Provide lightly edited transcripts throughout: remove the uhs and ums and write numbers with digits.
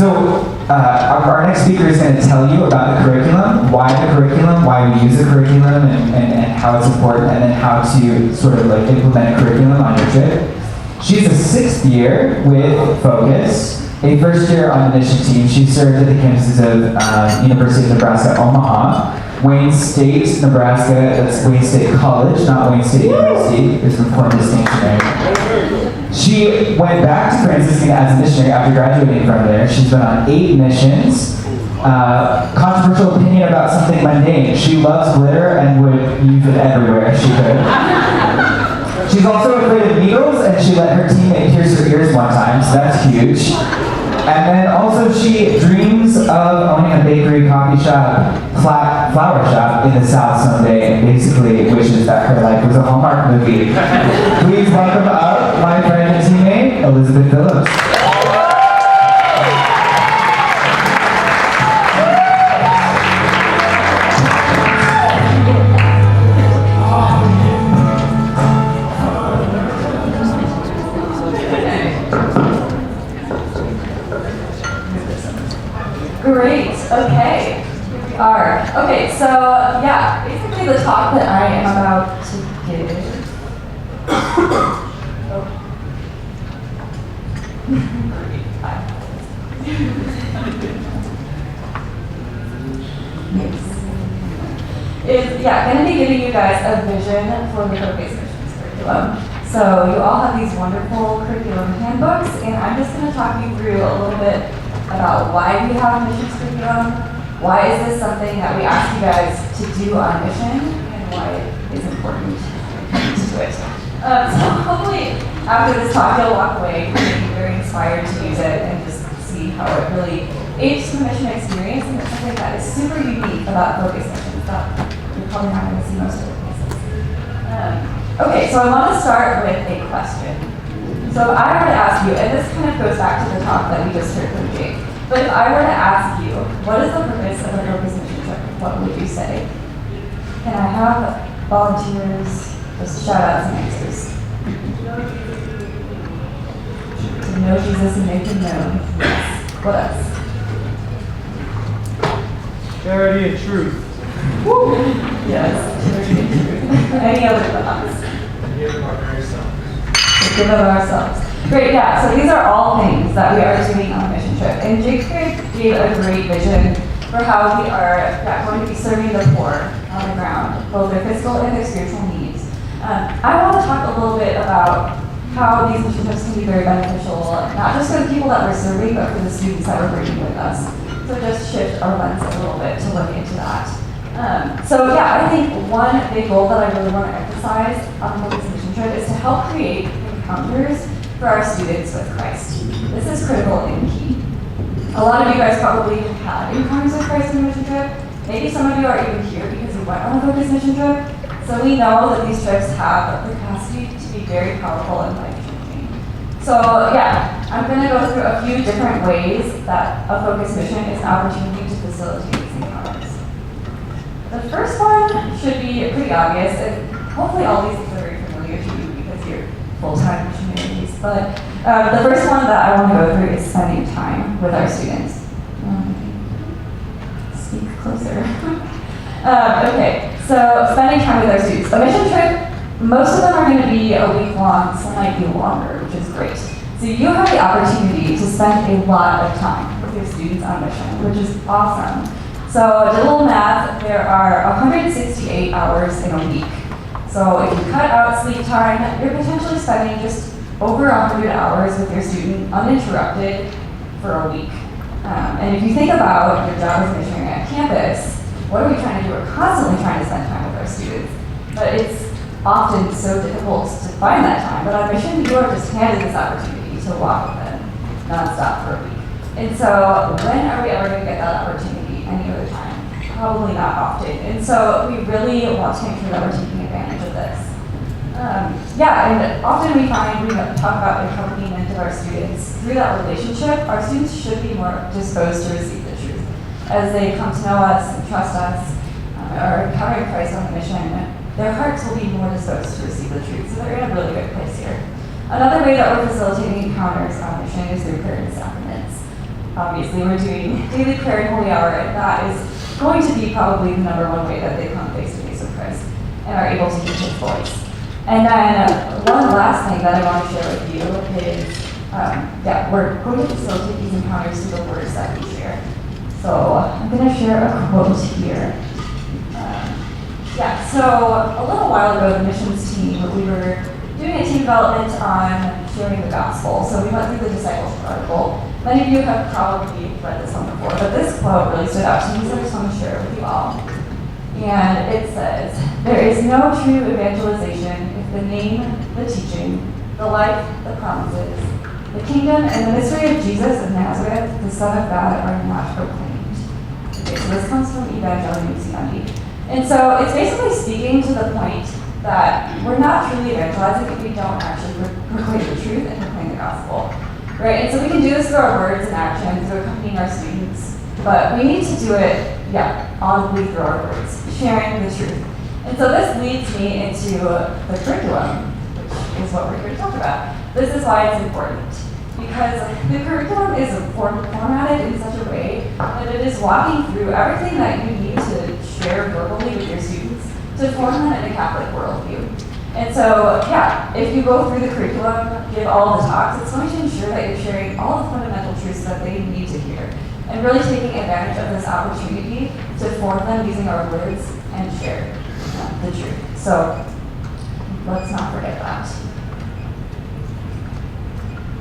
Our next speaker is going to tell you about the curriculum, why we use the curriculum, and how it's important, and then how to sort of like implement a curriculum on your trip. She's a 6th year with Focus, a 1st year on the mission team. She served at the campuses of University of Nebraska, Omaha, Wayne State, Nebraska, that's Wayne State College, not Wayne State University. There's an important distinction there. She went back to Franciscan as a missionary after graduating from there. She's been on 8 missions. Controversial opinion about something mundane. She loves glitter and would use it everywhere if she could. She's also afraid of needles, and she let her teammate pierce her ears one time, so that's huge. And then also she dreams of owning a bakery, coffee shop, flower shop in the South someday, and basically wishes that her life was a Hallmark movie. Please welcome up my friend and teammate, Elizabeth Phillips. Great, okay, here we are. Okay, so yeah, basically the talk that I am about to give. Is going to be giving you guys a vision for the Focus Missions curriculum. So you all have these wonderful curriculum handbooks, and I'm just going to talk you through a little bit about why we have a missions curriculum, why is this something that we ask you guys to do on mission, and why it is important to do it. So hopefully after this talk you'll walk away feeling very inspired to use it and just see how it really aids the mission experience, and it's something that is super unique about Focus Missions that you're probably not going to see most other places. Okay, so I want to start with a question. So if I were to ask you, and this kind of goes back to the talk that we just heard from Jake, but if I were to ask you, what is the purpose of a Focus Mission trip, what would you say? Can I have volunteers just shout out some answers? To know Jesus and make him known. Yes. What else? Charity and truth. Woo! Yes, charity and truth. Any other thoughts? Give of our very selves. Give of ourselves. Great, yeah, so these are all things that we are doing on a mission trip. And Jake gave a great vision for how we are going to be serving the poor on the ground, both their physical and their spiritual needs. I want to talk a little bit about how these mission trips can be very beneficial, not just for the people that we're serving, but for the students that we're bringing with us. So just shift our lens a little bit to look into that. So yeah, I think one big goal that I really want to emphasize on this mission trip is to help create encounters for our students with Christ. This is critical and key. A lot of you guys probably have had encounters with Christ on a mission trip. Maybe some of you are even here because you went on a Focus mission trip. So we know that these trips have the capacity to be very powerful and life-changing. So yeah, I'm going to go through a few different ways that a Focus mission is an opportunity to facilitate these encounters. The first one should be pretty obvious, and hopefully all these things are very familiar to you because you're full-time missionaries. But the first one that I want to go through is spending time with our students. Speak closer. Okay, so spending time with our students. A mission trip, most of them are going to be a week long, some might be longer, which is great. So you have the opportunity to spend a lot of time with your students on mission, which is awesome. So I did a little math, there are 168 hours in a week. So if you cut out sleep time, you're potentially spending just over 100 hours with your student uninterrupted for a week. And if you think about your job as a missionary at campus, what are we trying to do? We're constantly trying to spend time with our students. But it's often so difficult to find that time. But on mission, you are just handed this opportunity to walk with them nonstop for a week. And so when are we ever going to get that opportunity any other time? Probably not often. And so we really want to make sure that we're taking advantage of this. And often we find, we talk about the accompaniment of our students. Through that relationship, our students should be more disposed to receive the truth. As they come to know us and trust us, or encountering Christ on the mission, their hearts will be more disposed to receive the truth. So they're in a really good place here. Another way that we're facilitating encounters on mission is through prayer and sacraments. obviously we're doing daily prayer and holy hour, and that is going to be probably the number one way that they come face to face with Christ and are able to hear his voice. And then one last thing that I want to share with you is, we're going to facilitate these encounters through the words that we share. So I'm going to share a quote here. So a little while ago, the missions team, we were doing a team development on sharing the gospel. So we went through the discipleship article. Many of you have probably read this one before, but this quote really stood out to me, so I just want to share it with you all. And it says, "There is no true evangelization if the name, the teaching, the life, the promises, the kingdom, and the mystery of Jesus of Nazareth, the Son of God, are not proclaimed." Okay, so this comes from Evangelium Nunciandi. And so it's basically speaking to the point that we're not truly evangelizing if we don't actually proclaim the truth and proclaim the gospel. Right? And so we can do this through our words and actions, through accompanying our students, but we need to do it, audibly through our words, sharing the truth. And so this leads me into the curriculum, which is what we're here to talk about. This is why it's important, because the curriculum is formatted in such a way that it is walking through everything that you need to share verbally with your students to form them in a Catholic worldview. And so, if you go through the curriculum, give all the talks, it's going to ensure that you're sharing all the fundamental truths that they need to hear, and really taking advantage of this opportunity to form them using our words and share the truth. So, let's not forget that.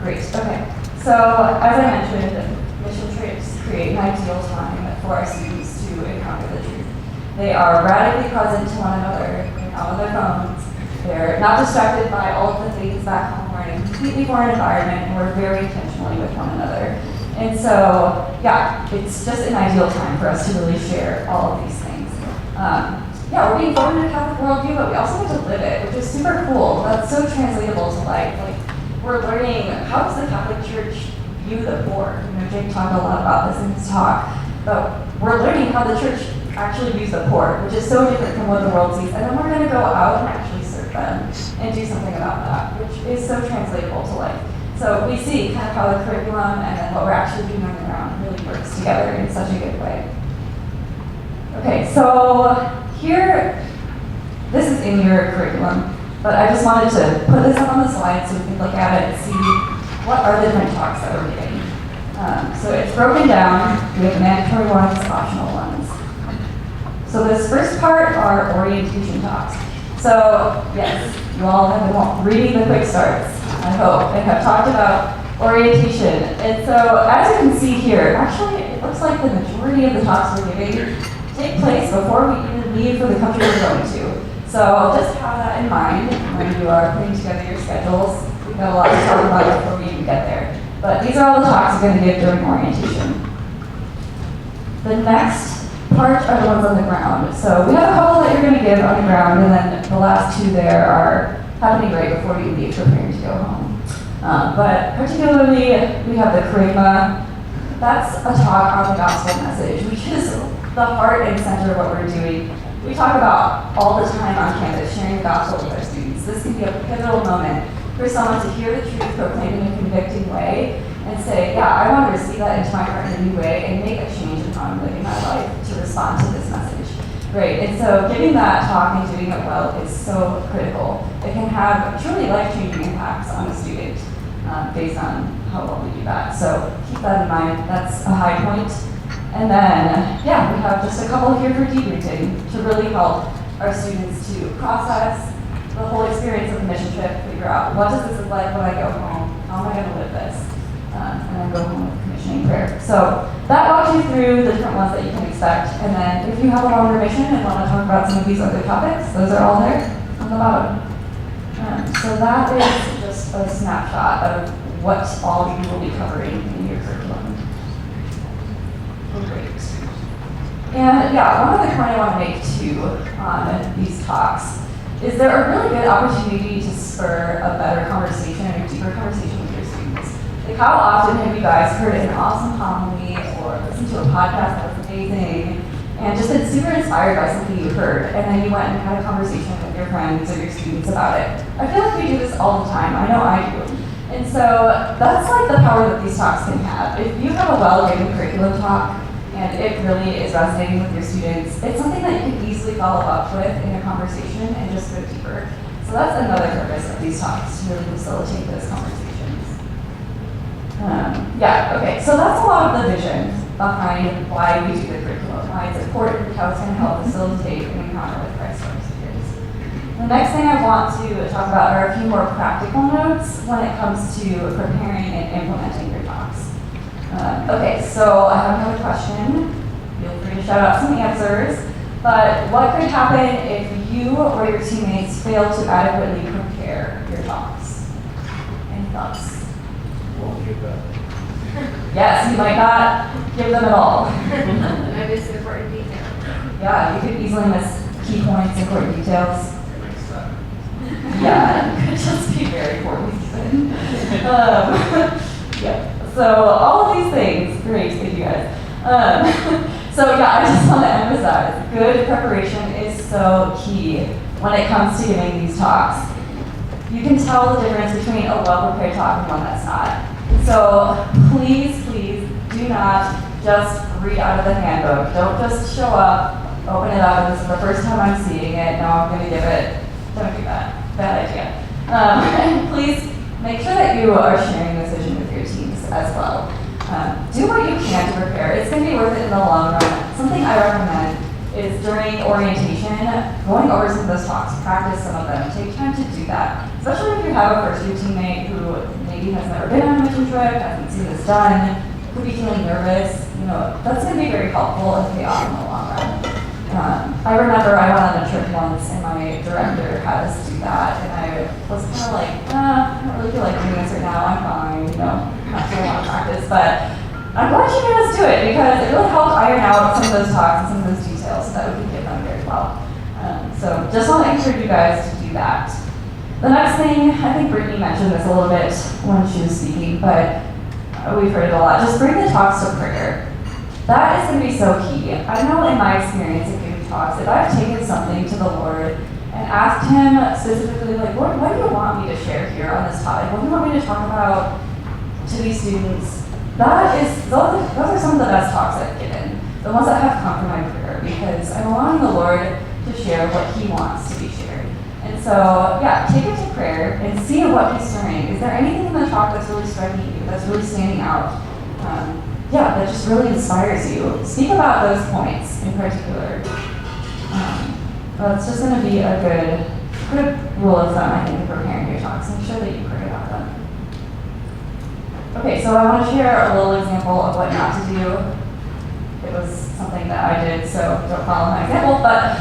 Great, okay. So, as I mentioned, mission trips create an ideal time for our students to encounter the truth. They are radically present to one another, they're not on their phones, they're not distracted by all of the things back home. We're in a completely foreign environment, and we're very intentionally with one another. And so, it's just an ideal time for us to really share all of these things. We're being formed in a Catholic worldview, but we also get to live it, which is super cool. That's so translatable to life. Like, we're learning, how does the Catholic Church view the poor? Jake talked a lot about this in his talk, but we're learning how the church actually views the poor, which is so different from what the world sees. And then we're going to go out and actually serve them and do something about that, which is so translatable to life. So we see kind of how the curriculum and then what we're actually doing on the ground really works together in such a good way. Okay, so here, this is in your curriculum, but I just wanted to put this up on the slide so we can look at it and see what are the different talks that we're giving. So it's broken down. We have mandatory ones, optional ones. So this first part are orientation talks. So yes, you all have been reading the quick starts, I hope, and have talked about orientation. And so as you can see here, actually it looks like the majority of the talks we're giving take place before we even leave for the country we're going to. So just have that in mind when you are putting together your schedules. We've got a lot to talk about before we even get there. But these are all the talks we're going to give during orientation. The next part are the ones on the ground. So we have a couple that you're going to give on the ground, and then the last two there are happening right before you leave, preparing to go home. But particularly, we have the charisma. That's a talk on the gospel message, which is the heart and center of what we're doing. We talk about all the time on campus, sharing the gospel with our students. This can be a pivotal moment for someone to hear the truth proclaimed in a convicting way and say, I want to receive that into my heart in a new way and make a change in how I'm living my life to respond to this message. Right, and so giving that talk and doing it well is so critical. It can have truly life-changing impacts on a student based on how well we do that. So keep that in mind, that's a high point. And then, we have just a couple here for debriefing to really help our students to process the whole experience of the mission trip, figure out what does this look like when I go home, how am I going to live this, and then go home with commissioning prayer. So that walks you through the different ones that you can expect, and then if you have a longer mission and want to talk about some of these other topics, those are all there on the bottom. So that is just a snapshot of what all you will be covering in your curriculum. Great. And one other point I want to make too on these talks is they're a really good opportunity to spur a better conversation and a deeper conversation with your students. Like, how often have you guys heard an awesome homily or listened to a podcast that was amazing and just been super inspired by something you heard, and then you went and had a conversation with your friends or your students about it? I feel like we do this all the time. I know I do. And so that's like the power that these talks can have. If you have a well-written curriculum talk and it really is resonating with your students, it's something that you can easily follow up with in a conversation and just go deeper. So that's another purpose of these talks, to really facilitate those conversations. Okay, so that's a lot of the vision behind why we do the curriculum, why it's important, how it's going to help facilitate an encounter with Christ for our students. The next thing I want to talk about are a few more practical notes when it comes to preparing and implementing your talks. Okay, so I have another question. Feel free to shout out some answers. But what could happen if you or your teammates fail to adequately prepare your talks? Any thoughts? Won't give that. Yes, you might not give them at all. I miss important details. Yeah, you could easily miss key points, important details. Next time. Yeah, it could just be very poorly given. Yeah, so all of these things, great, thank you guys. So yeah, I just want to emphasize, good preparation is so key when it comes to giving these talks. You can tell the difference between a well-prepared talk and one that's not. So please, please do not just read out of the handbook. Don't just show up, open it up, and this is the first time I'm seeing it, now I'm going to give it. Don't do that. Bad idea. And please make sure that you are sharing this vision with your teams as well. Do what you can to prepare. It's going to be worth it in the long run. Something I recommend is during orientation, going over some of those talks, practice some of them. Take time to do that. Especially if you have a first-year teammate who maybe has never been on a mission trip, hasn't seen this done, could be feeling nervous. That's going to be very helpful and pay off in the long run. I remember I went on a trip once and my director had us do that, and I was kind of like, I don't really feel like doing this right now, I'm fine, not doing a lot of practice, but I'm glad you made us do it because it really helped iron out some of those talks and some of those details so that we can get them very well. So just want to encourage you guys to do that. The next thing, I think Brittany mentioned this a little bit when she was speaking, but we've heard it a lot, just bring the talks to prayer. That is going to be so key. I know in my experience of giving talks, if I've taken something to the Lord and asked Him specifically, like, Lord, what do you want me to share here on this topic? What do you want me to talk about to these students? Those are some of the best talks I've given, the ones that have come from my prayer, because I'm allowing the Lord to share what He wants to be shared. And so, yeah, take it to prayer and see what He's stirring. Is there anything in the talk that's really striking you, that's really standing out? That just really inspires you. Speak about those points in particular. It's just going to be a good rule of thumb, I think, in preparing your talks. Make sure that you pray about them. Okay, so I want to share a little example of what not to do. It was something that I did, so don't follow my example, but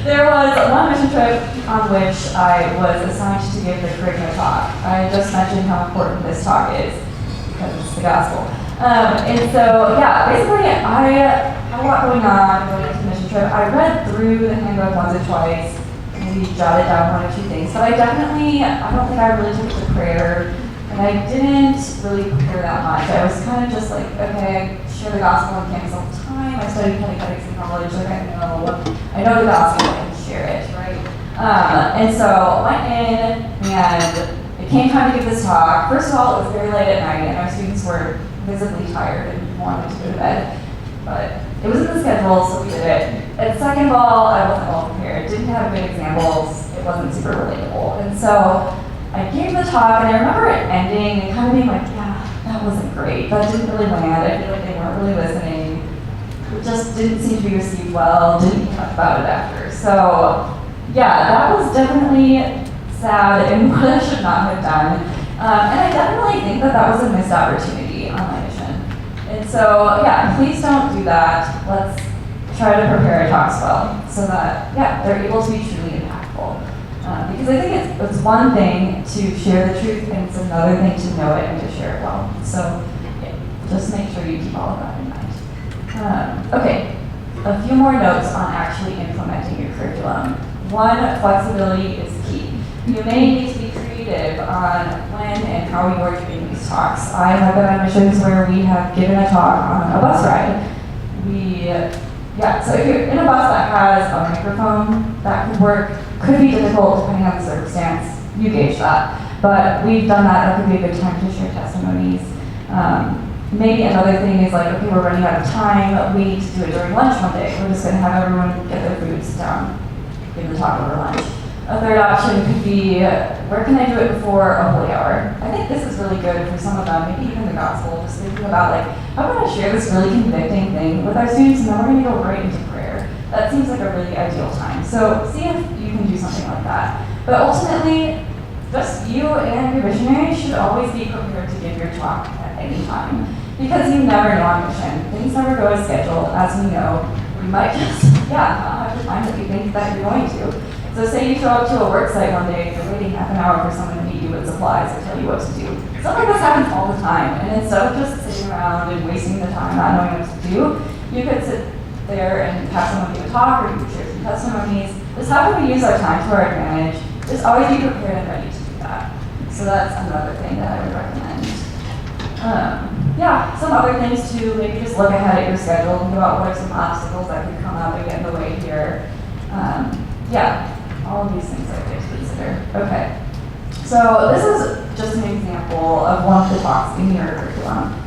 there was one mission trip on which I was assigned to give the curriculum talk. I just mentioned how important this talk is, because it's the gospel. And so, basically I had a lot going on going into the mission trip. I read through the handbook once or twice, maybe jotted down one or two things, but I don't think I really took it to prayer, and I didn't really prepare that much. I was kind of just like, okay, I share the gospel on campus all the time. I studied apologetics and college, like I know the gospel, I can share it, right? And so I went in, and it came time to give this talk. First of all, it was very late at night, and our students were visibly tired and wanted to go to bed. But it was in the schedule, so we did it. And second of all, I wasn't well prepared. Didn't have good examples. It wasn't super relatable. And so I gave the talk, and I remember it ending and kind of being like, that wasn't great. That didn't really land. I feel like they weren't really listening. It just didn't seem to be received well. Didn't talk about it after. So that was definitely sad and what I should not have done. And I definitely think that was a missed opportunity on my mission. And so, please don't do that. Let's try to prepare our talks well so that, they're able to be truly impactful. Because I think it's one thing to share the truth, and it's another thing to know it and to share it well. So, just make sure you keep all of that in mind. Okay, a few more notes on actually implementing your curriculum. One, flexibility is key. You may need to be creative on when and how you are doing these talks. I have been on missions where we have given a talk on a bus ride. So if you're in a bus that has a microphone, that could work, could be difficult depending on the circumstance. You gauge that. But we've done that. That could be a good time to share testimonies. Maybe another thing is like, okay, we're running out of time. We need to do it during lunch one day. We're just going to have everyone get their foods down, give the talk over lunch. A third option could be, where can I do it before a holy hour? I think this is really good for some of them, maybe even the gospel, just thinking about like, how can I share this really convicting thing with our students, and then we're going to go right into prayer. That seems like a really ideal time. So see if you can do something like that. But ultimately, just you and your missionary should always be prepared to give your talk at any time. Because you never know on mission. Things never go as scheduled. As we know, we might just, not have the time that you think that you're going to. So say you show up to a work site one day and you're waiting half an hour for someone to meet you with supplies or tell you what to do. Stuff like this happens all the time. And instead of just sitting around and wasting the time not knowing what to do, you could sit there and have someone give a talk, or you could share some testimonies. Just how can we use our time to our advantage? Just always be prepared and ready to do that. So that's another thing that I would recommend. Some other things too, maybe just look ahead at your schedule, think about what are some obstacles that could come up and get in the way here. All of these things are good to consider. Okay, so this is just an example of one of the talks in your curriculum.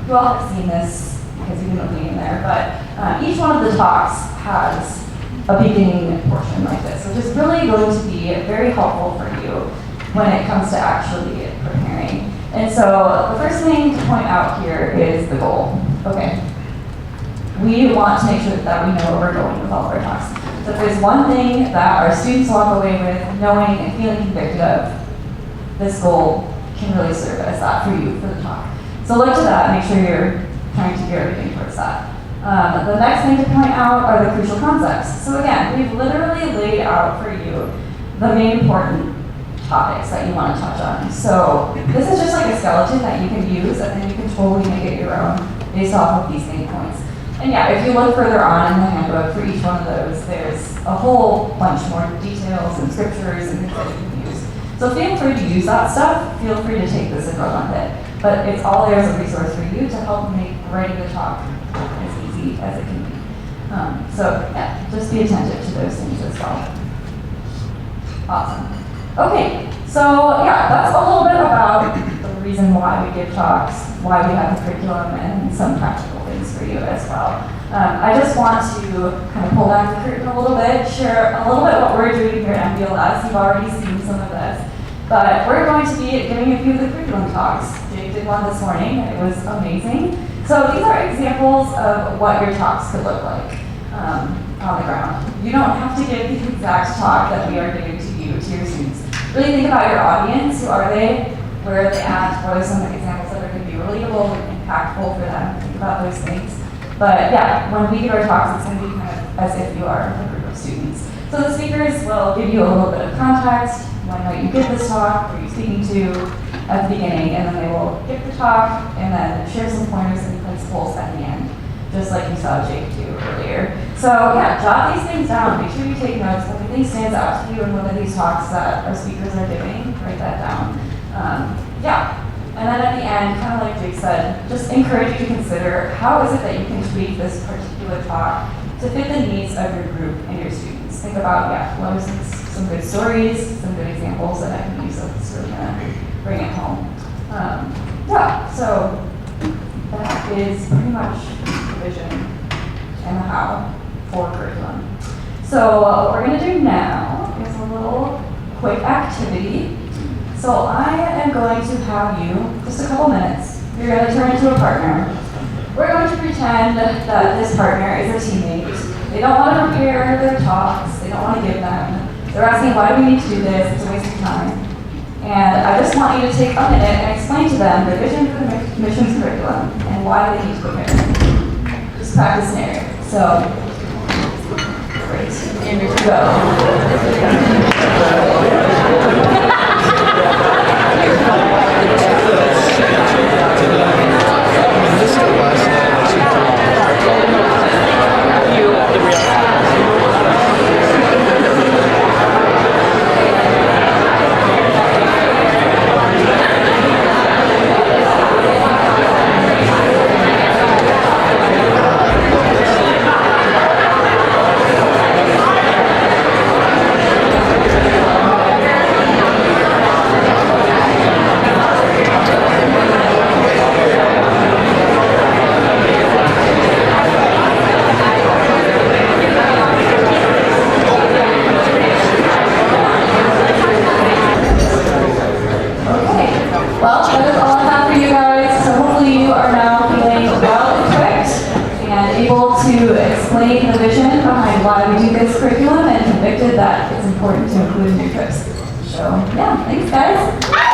You all have seen this because you've been looking in there, but each one of the talks has a beginning portion like this, which is really going to be very helpful for you when it comes to actually preparing. And so the first thing to point out here is the goal. Okay, we want to make sure that we know where we're going with all of our talks. So if there's one thing that our students walk away with knowing and feeling convicted of, this goal can really serve as that for you for the talk. So look to that, make sure you're trying to gear everything towards that. The next thing to point out are the crucial concepts. So again, we've literally laid out for you the main important topics that you want to touch on. So this is just like a skeleton that you can use, and then you can totally make it your own based off of these main points. And if you look further on in the handbook for each one of those, there's a whole bunch more details and scriptures and things that you can use. So feel free to use that stuff. Feel free to take this and run with it. But it's all there as a resource for you to help make writing the talk as easy as it can be. Just be attentive to those things as well. Awesome. Okay, so that's a little bit about the reason why we give talks, why we have the curriculum, and some practical things for you as well. I just want to kind of pull back the curtain a little bit, share a little bit what we're doing here at MDLS. You've already seen some of this, but we're going to be giving a few of the curriculum talks. Jake did one this morning, and it was amazing. So these are examples of what your talks could look like on the ground. You don't have to give the exact talk that we are giving to you, to your students. Really think about your audience. Who are they? Where are they at? What are some examples that are going to be relatable and impactful for them? Think about those things. But when we give our talks, it's going to be kind of as if you are a group of students. So the speakers will give you a little bit of context. When might you give this talk? Who are you speaking to at the beginning? And then they will give the talk and then share some pointers and principles at the end, just like you saw Jake do earlier. So jot these things down. Make sure you take notes. If anything stands out to you in one of these talks that our speakers are giving, write that down. And then at the end, kind of like Jake said, just encourage you to consider how is it that you can tweak this particular talk to fit the needs of your group and your students. Think about, what are some good stories, some good examples that I can use that's really going to bring it home. So that is pretty much the vision and the how for curriculum. So what we're going to do now is a little quick activity. So I am going to have you, just a couple minutes, you're going to turn into a partner. We're going to pretend that this partner is a teammate. They don't want to prepare their talks, they don't want to give them. They're asking, why do we need to do this? It's a waste of time. And I just want you to take a minute and explain to them the vision for the missions curriculum and why they need to prepare. Just practice scenario. So, great. And go. vision behind why we do this curriculum and convicted that it's important to include in your trips. So, yeah, thanks guys.